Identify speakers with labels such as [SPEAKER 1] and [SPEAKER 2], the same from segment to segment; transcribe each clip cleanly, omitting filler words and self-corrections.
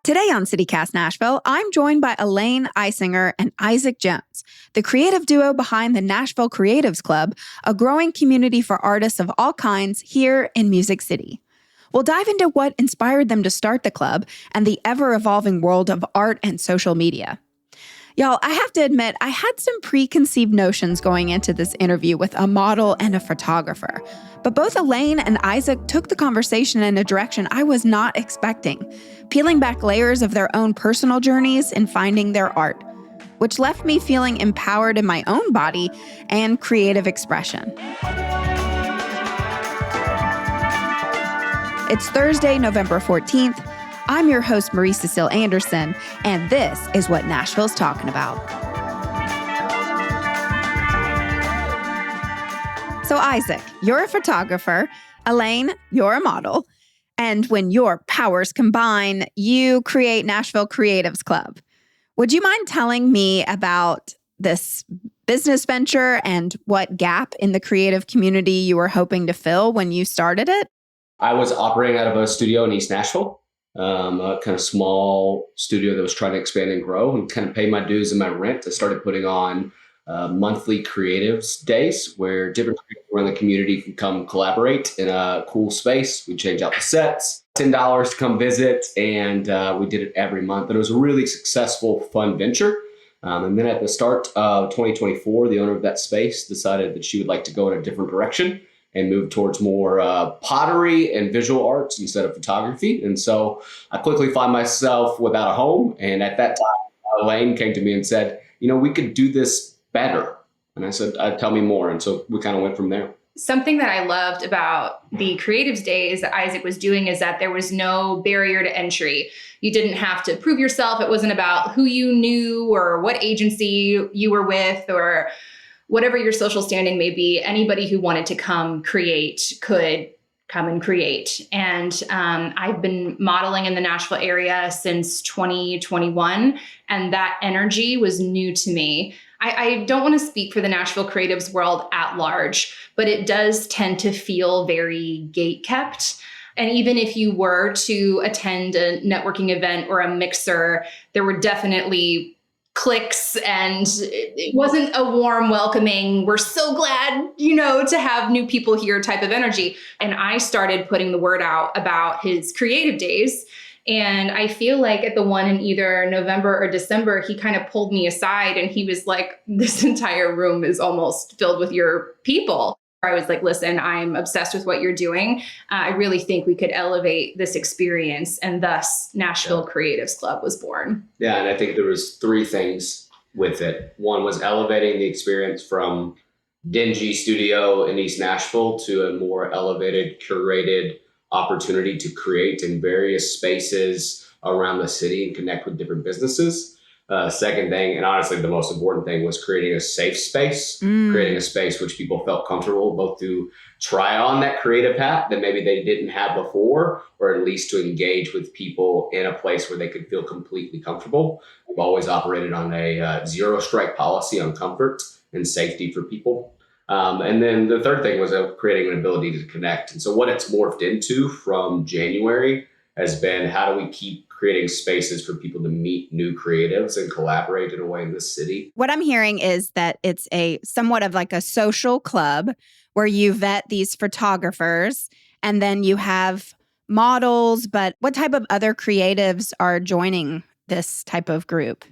[SPEAKER 1] Today on CityCast Nashville, I'm joined by Elaine Isinger and Isaac Jones, the creative duo behind the Nashville Creatives Club, a growing community for artists of all kinds here in Music City. We'll dive into what inspired them to start the club and the ever-evolving world of art and social media. Y'all, I have to admit, I had some preconceived notions going into this interview with a model and a photographer. But both Elaine and Isaac took the conversation in a direction I was not expecting, peeling back layers of their own personal journeys in finding their art, which left me feeling empowered in my own body and creative expression. It's Thursday, November 14th. I'm your host, Marie Cecile Anderson, and this is what Nashville's talking about. So Isaac, you're a photographer. Elaine, you're a model. And when your powers combine, you create Nashville Creatives Club. Would you mind telling me about this business venture and what gap in the creative community you were hoping to fill when you started it?
[SPEAKER 2] I was operating out of a studio in East Nashville. A kind of small studio that was trying to expand and grow and kind of pay my dues and my rent. I started putting on monthly creatives days where different creators around the community can come collaborate in a cool space. We change out the sets, $10 to come visit, and we did it every month. And it was a really successful, fun venture. And then at the start of 2024, the owner of that space decided that she would like to go in a different direction and move towards more pottery and visual arts instead of photography. And so I quickly found myself without a home. And at that time, Elaine came to me and said, we could do this better. And I said, tell me more. And so we kind of went from there.
[SPEAKER 3] Something that I loved about the Creatives Days that Isaac was doing is that there was no barrier to entry. You didn't have to prove yourself. It wasn't about who you knew or what agency you were with or whatever your social standing may be. Anybody who wanted to come create could come and create. And I've been modeling in the Nashville area since 2021, and that energy was new to me. I don't want to speak for the Nashville creatives world at large, but it does tend to feel very gate-kept. And even if you were to attend a networking event or a mixer, there were definitely clicks, and it wasn't a warm, welcoming, we're so glad, to have new people here type of energy. And I started putting the word out about his creative days. And I feel like at the one in either November or December, he kind of pulled me aside and he was like, this entire room is almost filled with your people. I was like, listen, I'm obsessed with what you're doing. I really think we could elevate this experience. And thus Nashville Creatives Club was born.
[SPEAKER 2] Yeah. And I think there was three things with it. One was elevating the experience from dingy studio in East Nashville to a more elevated, curated opportunity to create in various spaces around the city and connect with different businesses. Second thing, and honestly, the most important thing was creating a safe space, creating a space which people felt comfortable both to try on that creative hat that maybe they didn't have before, or at least to engage with people in a place where they could feel completely comfortable. We've always operated on a zero strike policy on comfort and safety for people. And then the third thing was creating an ability to connect. And so what it's morphed into from January has been, how do we keep creating spaces for people to meet new creatives and collaborate in a way in this city?
[SPEAKER 1] What I'm hearing is that it's a somewhat of like a social club where you vet these photographers and then you have models, but what type of other creatives are joining this type of group?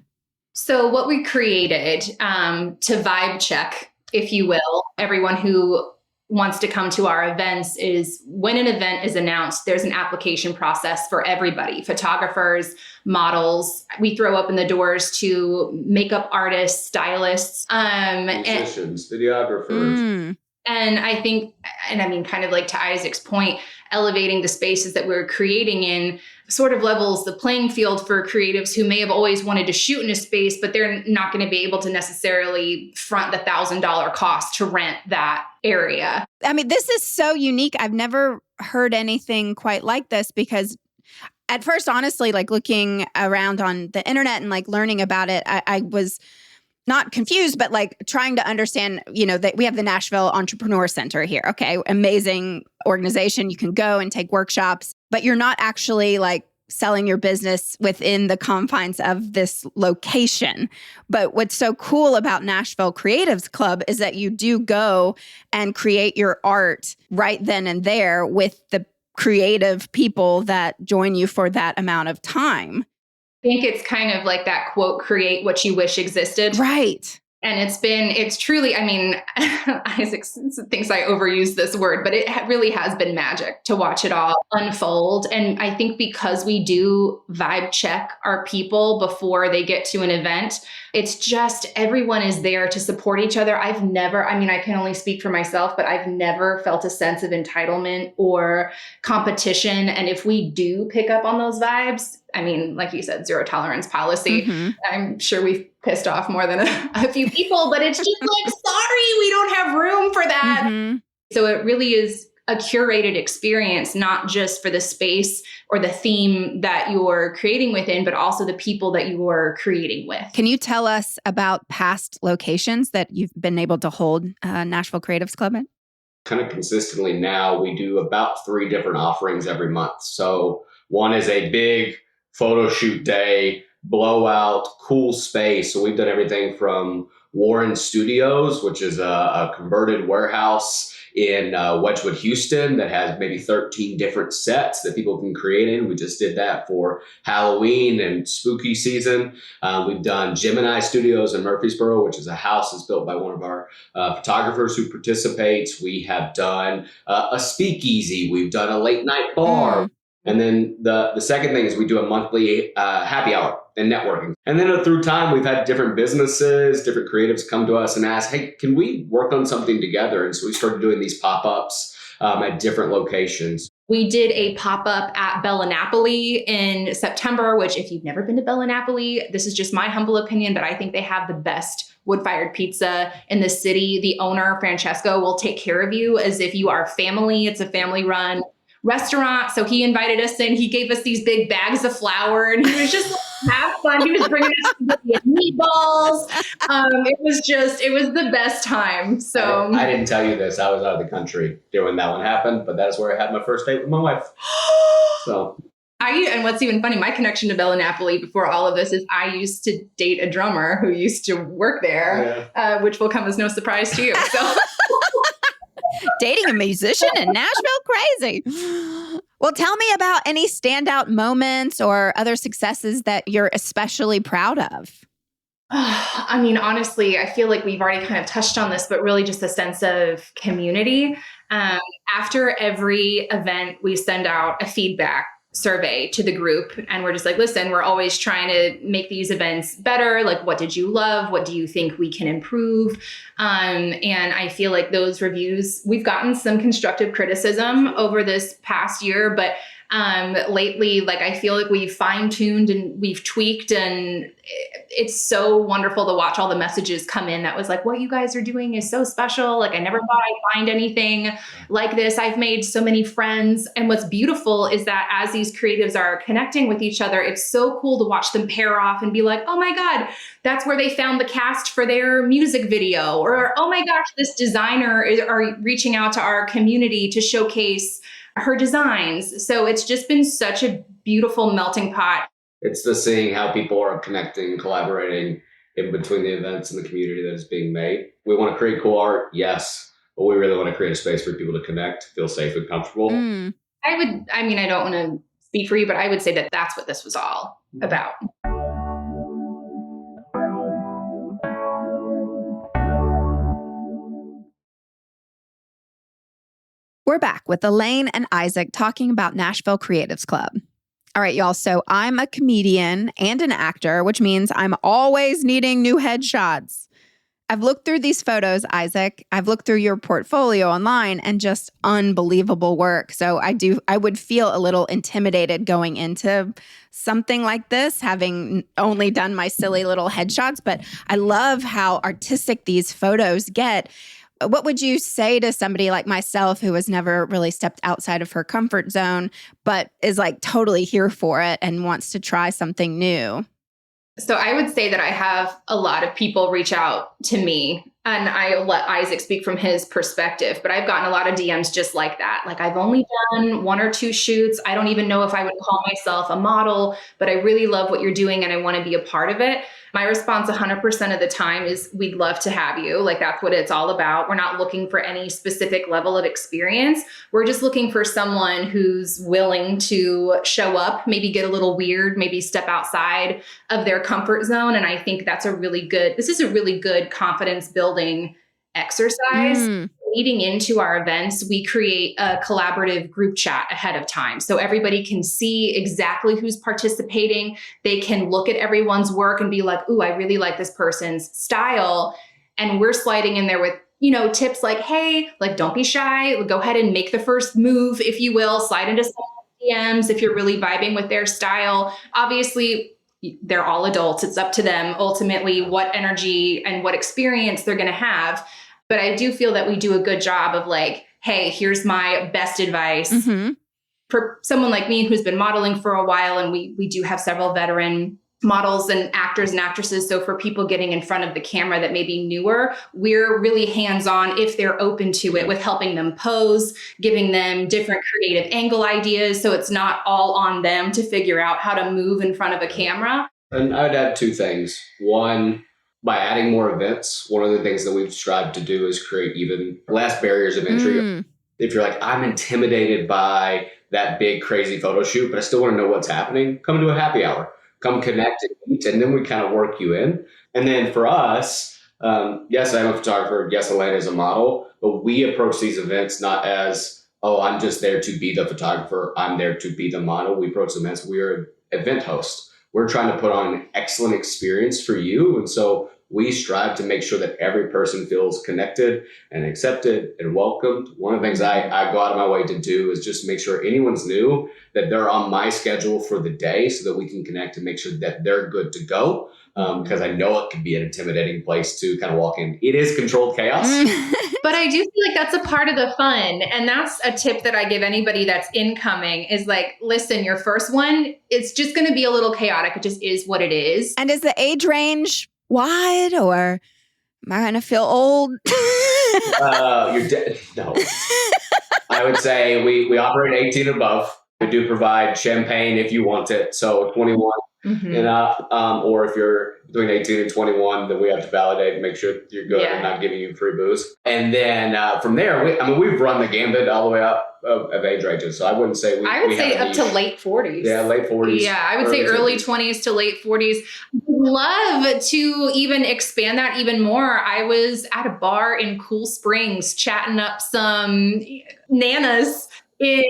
[SPEAKER 3] So what we created to vibe check, if you will, everyone who wants to come to our events is when an event is announced, there's an application process for everybody, photographers, models. We throw open the doors to makeup artists, stylists,
[SPEAKER 2] musicians, videographers.
[SPEAKER 3] And I think, and I mean, kind of like to Isaac's point, elevating the spaces that we're creating in sort of levels the playing field for creatives who may have always wanted to shoot in a space, but they're not going to be able to necessarily front the $1,000 cost to rent that area.
[SPEAKER 1] I mean, this is so unique. I've never heard anything quite like this because at first, honestly, like looking around on the internet and like learning about it, I was not confused, but like trying to understand, that we have the Nashville Entrepreneur Center here. Okay, amazing organization. You can go and take workshops, but you're not actually like selling your business within the confines of this location. But what's so cool about Nashville Creatives Club is that you do go and create your art right then and there with the creative people that join you for that amount of time.
[SPEAKER 3] I think it's kind of like that quote, create what you wish existed.
[SPEAKER 1] Right.
[SPEAKER 3] And it's truly, I mean, Isaac thinks I overuse this word, but it really has been magic to watch it all unfold. And I think because we do vibe check our people before they get to an event, it's just everyone is there to support each other. I can only speak for myself, but I've never felt a sense of entitlement or competition. And if we do pick up on those vibes, I mean, like you said, zero tolerance policy.
[SPEAKER 1] Mm-hmm.
[SPEAKER 3] I'm sure we've pissed off more than a few people, but it's just like, sorry, we don't have room for that.
[SPEAKER 1] Mm-hmm.
[SPEAKER 3] So it really is a curated experience, not just for the space or the theme that you're creating within, but also the people that you are creating with.
[SPEAKER 1] Can you tell us about past locations that you've been able to hold Nashville Creatives Club in?
[SPEAKER 2] Kind of consistently now, we do about 3 different offerings every month. So one is a big photo shoot day, blowout, cool space. So we've done everything from Warren Studios, which is a converted warehouse in Wedgwood, Houston, that has maybe 13 different sets that people can create in. We just did that for Halloween and spooky season. We've done Gemini Studios in Murfreesboro, which is a house that's built by one of our photographers who participates. We have done a speakeasy. We've done a late night bar. And then the second thing is we do a monthly happy hour and networking. And then through time, we've had different businesses, different creatives come to us and ask, hey, can we work on something together? And so we started doing these pop-ups at different locations.
[SPEAKER 3] We did a pop-up at Bella Napoli in September, which if you've never been to Bella Napoli, this is just my humble opinion, but I think they have the best wood-fired pizza in the city. The owner, Francesco, will take care of you as if you are family. It's a family-run restaurant. So he invited us in. He gave us these big bags of flour and he was just like, have fun. He was bringing us meatballs. It was the best time. So
[SPEAKER 2] I didn't tell you this. I was out of the country when that one happened, but that's where I had my first date with my wife. So
[SPEAKER 3] and what's even funny, my connection to Bella Napoli before all of this is I used to date a drummer who used to work there, which will come as no surprise to you. So
[SPEAKER 1] dating a musician in Nashville? Crazy. Well, tell me about any standout moments or other successes that you're especially proud of.
[SPEAKER 3] I mean, honestly, I feel like we've already kind of touched on this, but really just a sense of community. After every event, we send out a feedback survey to the group. And we're just like, listen, we're always trying to make these events better. Like, what did you love? What do you think we can improve? And I feel like those reviews, we've gotten some constructive criticism over this past year, but lately, like, I feel like we've fine-tuned and we've tweaked, and it's so wonderful to watch all the messages come in that was like, what you guys are doing is so special. Like, I never thought I'd find anything like this. I've made so many friends. And what's beautiful is that as these creatives are connecting with each other, it's so cool to watch them pair off and be like, oh my God, that's where they found the cast for their music video. Or, oh my gosh, this designer are reaching out to our community to showcase her designs. So it's just been such a beautiful melting pot.
[SPEAKER 2] It's the seeing how people are connecting, collaborating in between the events and the community that is being made. We want to create cool art, yes, but we really want to create a space for people to connect, feel safe and comfortable.
[SPEAKER 3] I don't want to speak for you, but I would say that that's what this was all about.
[SPEAKER 1] We're back with Elaine and Isaac talking about Nashville Creatives Club. All right, y'all. So I'm a comedian and an actor, which means I'm always needing new headshots. I've looked through these photos, Isaac. I've looked through your portfolio online and just unbelievable work. So I would feel a little intimidated going into something like this, having only done my silly little headshots. But I love how artistic these photos get. What would you say to somebody like myself who has never really stepped outside of her comfort zone, but is like totally here for it and wants to try something new?
[SPEAKER 3] So I would say that I have a lot of people reach out to me And I let Isaac speak from his perspective, but I've gotten a lot of DMs just like that. Like, I've only done 1 or 2 shoots. I don't even know if I would call myself a model, but I really love what you're doing and I want to be a part of it. My response 100% of the time is, we'd love to have you. Like, that's what it's all about. We're not looking for any specific level of experience. We're just looking for someone who's willing to show up, maybe get a little weird, maybe step outside of their comfort zone. And I think this is a really good confidence building exercise. Leading into our events, we create a collaborative group chat ahead of time. So everybody can see exactly who's participating. They can look at everyone's work and be like, ooh, I really like this person's style. And we're sliding in there with, tips like, hey, like, don't be shy. Go ahead and make the first move, if you will. Slide into some DMs if you're really vibing with their style. Obviously, they're all adults. It's up to them ultimately what energy and what experience they're going to have. But I do feel that we do a good job of like, hey, here's my best advice. For someone like me who's been modeling for a while, and we do have several veteran models and actors and actresses. So for people getting in front of the camera that may be newer, we're really hands-on if they're open to it, with helping them pose, giving them different creative angle ideas. So it's not all on them to figure out how to move in front of a camera.
[SPEAKER 2] And I would add 2 things. One, by adding more events, one of the things that we've strived to do is create even less barriers of entry. If you're like, I'm intimidated by that big, crazy photo shoot, but I still want to know what's happening, come to a happy hour, come connect and eat, and then we kind of work you in. And then for us, yes, I'm a photographer. Yes, Elena is a model, but we approach these events not as, oh, I'm just there to be the photographer. I'm there to be the model. We approach events. We're an event host. We're trying to put on an excellent experience for you. And so we strive to make sure that every person feels connected and accepted and welcomed. One of the things I go out of my way to do is just make sure anyone's new, that they're on my schedule for the day so that we can connect and make sure that they're good to go. Because I know it can be an intimidating place to kind of walk in. It is controlled chaos.
[SPEAKER 3] But I do feel like that's a part of the fun. And that's a tip that I give anybody that's incoming is like, listen, your first one, it's just going to be a little chaotic. It just is what it is.
[SPEAKER 1] And is the age range wide, or am I going to feel old?
[SPEAKER 2] You're dead. No. I would say we operate 18 and above. We do provide champagne if you want it. So 21 and up, or if you're between 18 and 21, then we have to validate and make sure you're good and not giving you free booze. And then from there, we've run the gambit all the way up of age ranges. So I wouldn't say
[SPEAKER 3] I would say up to late 40s.
[SPEAKER 2] Yeah, late 40s.
[SPEAKER 3] Yeah, I would say early 20s to late 40s. Love to even expand that even more. I was at a bar in Cool Springs chatting up some nanas in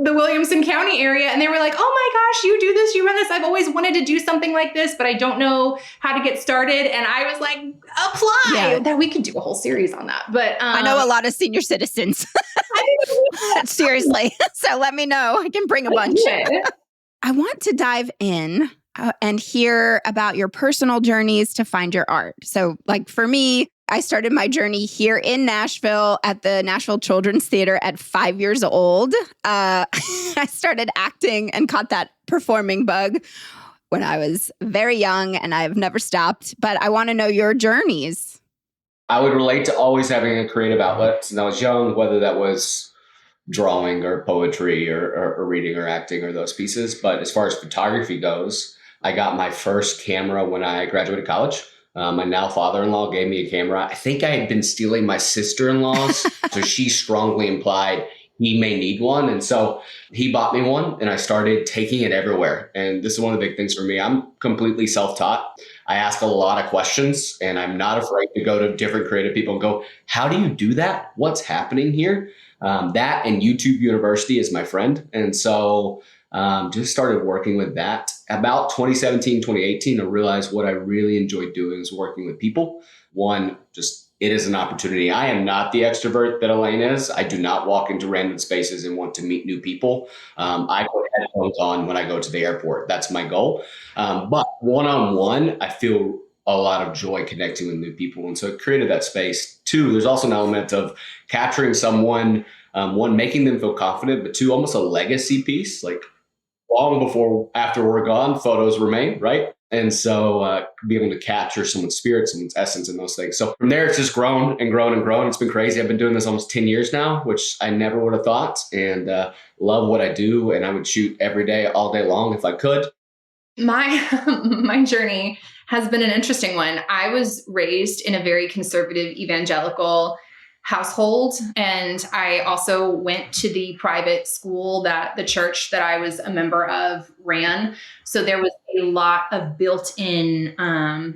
[SPEAKER 3] the Williamson County area. And they were like, oh my gosh, you do this, you run this. I've always wanted to do something like this, but I don't know how to get started. And I was like, apply. Yeah. That we could do a whole series on that. But
[SPEAKER 1] I know a lot of senior citizens. Seriously. So let me know. I can bring a bunch. I want to dive in and hear about your personal journeys to find your art. So like for me, I started my journey here in Nashville at the Nashville Children's Theater at 5 years old. I started acting and caught that performing bug when I was very young, and I've never stopped. But I want to know your journeys.
[SPEAKER 2] I would relate to always having a creative outlet since I was young, whether that was drawing or poetry or reading or acting or those pieces. But as far as photography goes, I got my first camera when I graduated college. My now father-in-law gave me a camera. I think I had been stealing my sister-in-law's, so she strongly implied he may need one. And so he bought me one, and I started taking it everywhere. And this is one of the big things for me. I'm completely self-taught. I ask a lot of questions, and I'm not afraid to go to different creative people and go, how do you do that? What's happening here? That and YouTube University is my friend. And so just started working with that. About 2017, 2018, I realized what I really enjoyed doing is working with people. One, just it is an opportunity. I am not the extrovert that Elaine is. I do not walk into random spaces and want to meet new people. I put headphones on when I go to the airport. That's my goal. But one-on-one, I feel a lot of joy connecting with new people. And so it created that space. Two, there's also an element of capturing someone, one, making them feel confident, but two, almost a legacy piece. Like long before, after we're gone, photos remain, right? And so be able to capture someone's spirit, someone's essence and those things. So from there, it's just grown and grown and grown. It's been crazy. I've been doing this almost 10 years now, which I never would have thought, and love what I do. And I would shoot every day, all day long if I could.
[SPEAKER 3] My journey has been an interesting one. I was raised in a very conservative evangelical household, and I also went to the private school that the church that I was a member of ran. So there was a lot of built-in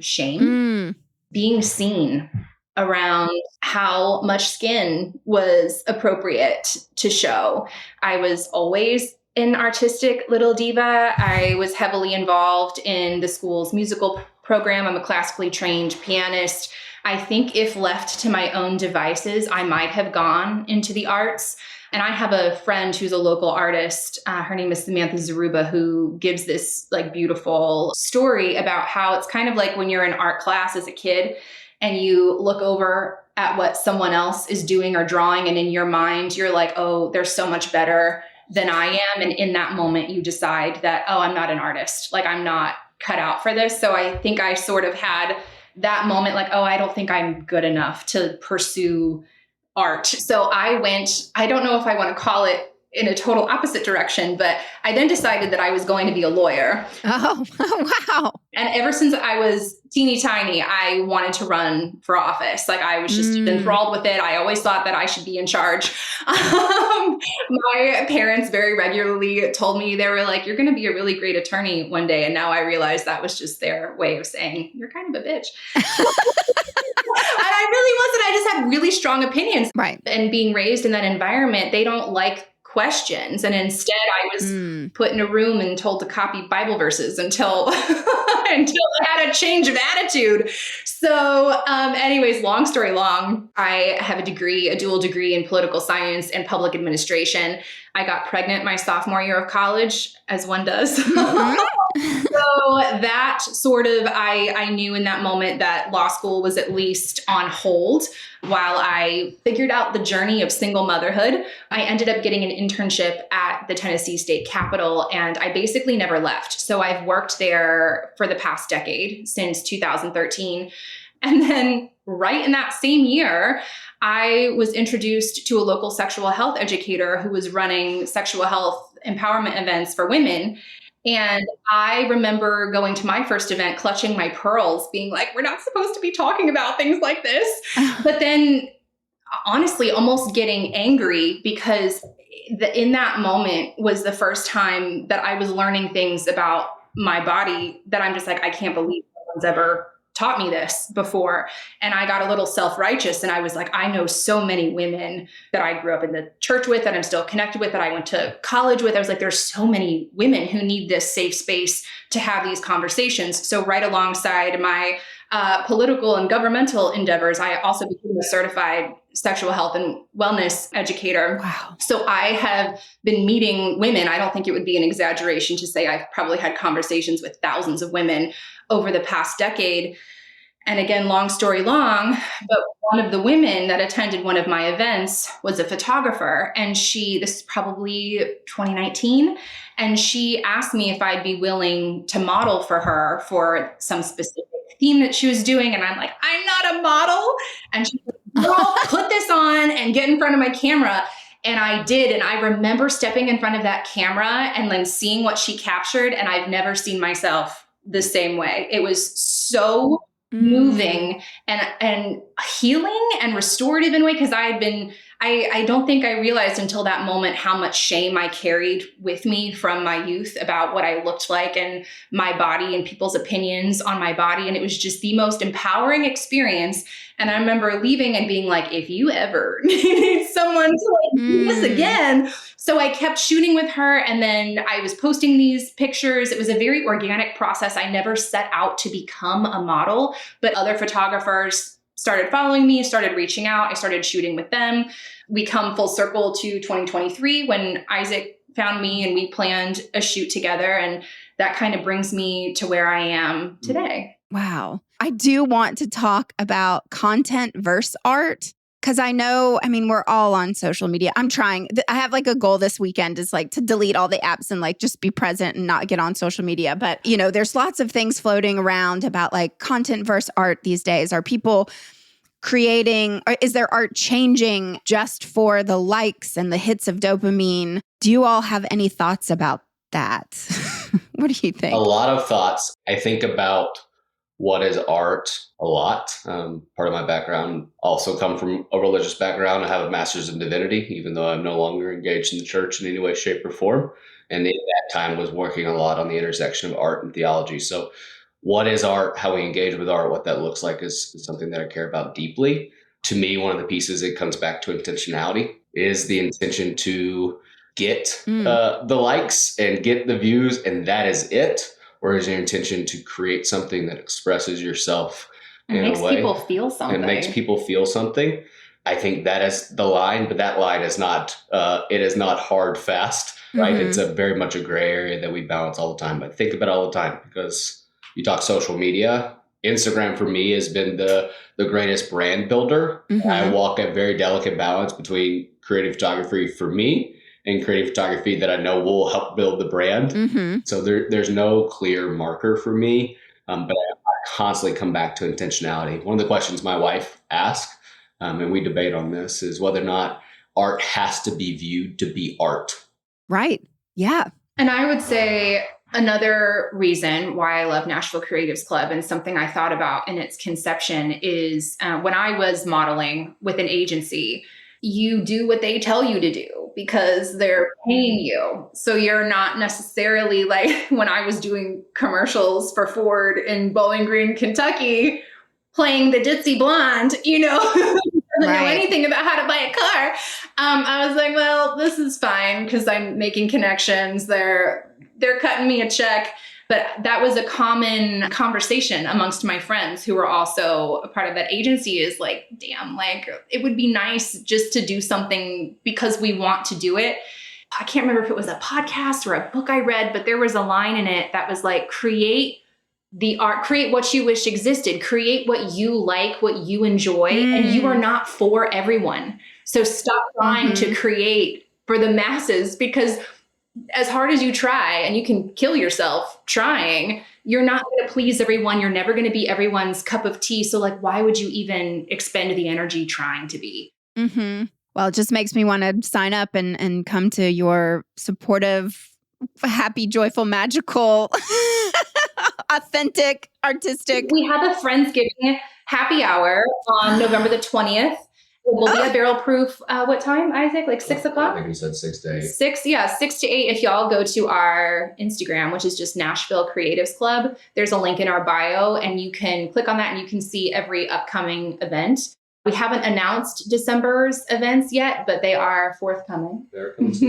[SPEAKER 3] shame being seen around how much skin was appropriate to show. I was always an artistic little diva. I was heavily involved in the school's musical program. I'm a classically trained pianist. I think if left to my own devices, I might have gone into the arts. And I have a friend who's a local artist. Her name is Samantha Zaruba, who gives this like beautiful story about how it's kind of like when you're in art class as a kid and you look over at what someone else is doing or drawing. And in your mind, you're like, oh, they're so much better than I am. And in that moment, you decide that, oh, I'm not an artist. Like I'm not cut out for this. So I think I sort of had that moment like, oh, I don't think I'm good enough to pursue art. So I don't know if I want to call it in a total opposite direction, but I then decided that I was going to be a lawyer.
[SPEAKER 1] Oh, wow.
[SPEAKER 3] And ever since I was teeny tiny, I wanted to run for office. Like I was just enthralled with it. I always thought that I should be in charge. My parents very regularly told me, they were like, you're going to be a really great attorney one day. And now I realize that was just their way of saying, you're kind of a bitch. And I really wasn't. I just had really strong opinions.
[SPEAKER 1] Right.
[SPEAKER 3] And being raised in that environment, they don't like questions. And instead I was put in a room and told to copy Bible verses until I had a change of attitude. So anyways, long story long, I have a dual degree in political science and public administration. I got pregnant my sophomore year of college, as one does. So that sort of, I knew in that moment that law school was at least on hold while I figured out the journey of single motherhood. I ended up getting an internship at the Tennessee State Capitol, and I basically never left. So I've worked there for the past decade, since 2013. And then right in that same year, I was introduced to a local sexual health educator who was running sexual health empowerment events for women. And I remember going to my first event, clutching my pearls, being like, we're not supposed to be talking about things like this. But then honestly, almost getting angry because in that moment was the first time that I was learning things about my body that I'm just like, I can't believe someone's ever taught me this before. And I got a little self-righteous and I was like, I know so many women that I grew up in the church with, that I'm still connected with, that I went to college with. I was like, there's so many women who need this safe space to have these conversations. So right alongside my political and governmental endeavors, I also became a certified sexual health and wellness educator.
[SPEAKER 1] Wow.
[SPEAKER 3] So I have been meeting women. I don't think it would be an exaggeration to say I've probably had conversations with thousands of women over the past decade. And again, long story long, but one of the women that attended one of my events was a photographer. And this is probably 2019. And she asked me if I'd be willing to model for her for some specific theme that she was doing. And I'm like, I'm not a model. And she said, girl, put this on and get in front of my camera. And I did. And I remember stepping in front of that camera and then seeing what she captured. And I've never seen myself the same way. It was so moving and healing and restorative in a way, because I don't think I realized until that moment how much shame I carried with me from my youth about what I looked like and my body and people's opinions on my body. And it was just the most empowering experience. And I remember leaving and being like, if you ever need someone to do this again. So I kept shooting with her, and then I was posting these pictures. It was a very organic process. I never set out to become a model, but other photographers started following me, started reaching out. I started shooting with them. We come full circle to 2023 when Isaac found me and we planned a shoot together. And that kind of brings me to where I am today.
[SPEAKER 1] Wow. I do want to talk about content versus art, Because I know, I mean, we're all on social media. I'm trying. I have like a goal this weekend is like to delete all the apps and like just be present and not get on social media. But, you know, there's lots of things floating around about like content versus art these days. Are people creating, or is their art changing just for the likes and the hits of dopamine? Do you all have any thoughts about that? What do you think?
[SPEAKER 2] A lot of thoughts. I think about what is art a lot. Part of my background also come from a religious background. I have a master's in divinity, even though I'm no longer engaged in the church in any way, shape, or form. And at that time was working a lot on the intersection of art and theology. So what is art, how we engage with art, what that looks like is something that I care about deeply. To me, one of the pieces, it comes back to intentionality, is the intention to get the likes and get the views, and that is it. Or is your intention to create something that expresses yourself in a way?
[SPEAKER 3] It makes people feel something.
[SPEAKER 2] It makes people feel something. I think that is the line, but that line is not, it is not hard, fast, right?
[SPEAKER 1] Mm-hmm.
[SPEAKER 2] It's a very much a gray area that we balance all the time. But think about it all the time, because you talk social media. Instagram for me has been the greatest brand builder.
[SPEAKER 1] Mm-hmm.
[SPEAKER 2] I walk a very delicate balance between creative photography for me and creative photography that I know will help build the brand.
[SPEAKER 1] Mm-hmm.
[SPEAKER 2] So there's no clear marker for me, but I constantly come back to intentionality. One of the questions my wife asks, and we debate on this, is whether or not art has to be viewed to be art.
[SPEAKER 1] Right. Yeah.
[SPEAKER 3] And I would say another reason why I love Nashville Creatives Club, and something I thought about in its conception, is when I was modeling with an agency, you do what they tell you to do because they're paying you. So you're not necessarily like when I was doing commercials for Ford in Bowling Green, Kentucky, playing the ditzy blonde, you know, doesn't know anything about how to buy a car. I was like, well, this is fine because I'm making connections. They're cutting me a check. But that was a common conversation amongst my friends who were also a part of that agency, is like, damn, like it would be nice just to do something because we want to do it. I can't remember if it was a podcast or a book I read, but there was a line in it that was like, create the art, create what you wish existed, create what you like, what you enjoy, and you are not for everyone. So stop trying to create for the masses, because as hard as you try, and you can kill yourself trying, you're not going to please everyone. You're never going to be everyone's cup of tea. So like, why would you even expend the energy trying to be?
[SPEAKER 1] Mm-hmm. Well, it just makes me want to sign up and come to your supportive, happy, joyful, magical, authentic, artistic.
[SPEAKER 3] We have a Friendsgiving happy hour on November the 20th. We'll be at Barrel Proof. What time, Isaac? Like 6 o'clock?
[SPEAKER 2] I think you said 6 to 8.
[SPEAKER 3] 6 to 8. If y'all go to our Instagram, which is just Nashville Creatives Club, there's a link in our bio, and you can click on that and you can see every upcoming event. We haven't announced December's events yet, but they are forthcoming.
[SPEAKER 2] There it comes.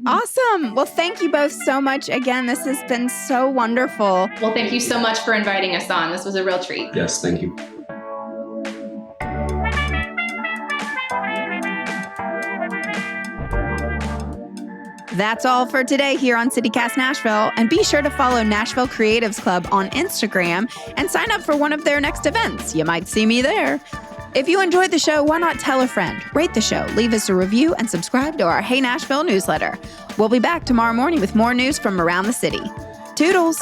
[SPEAKER 1] Awesome. Well, thank you both so much. Again, this has been so wonderful.
[SPEAKER 3] Well, thank you so much for inviting us on. This was a real treat.
[SPEAKER 2] Yes, thank you.
[SPEAKER 1] That's all for today here on CityCast Nashville. And be sure to follow Nashville Creatives Club on Instagram and sign up for one of their next events. You might see me there. If you enjoyed the show, why not tell a friend? Rate the show, leave us a review, and subscribe to our Hey Nashville newsletter. We'll be back tomorrow morning with more news from around the city. Toodles!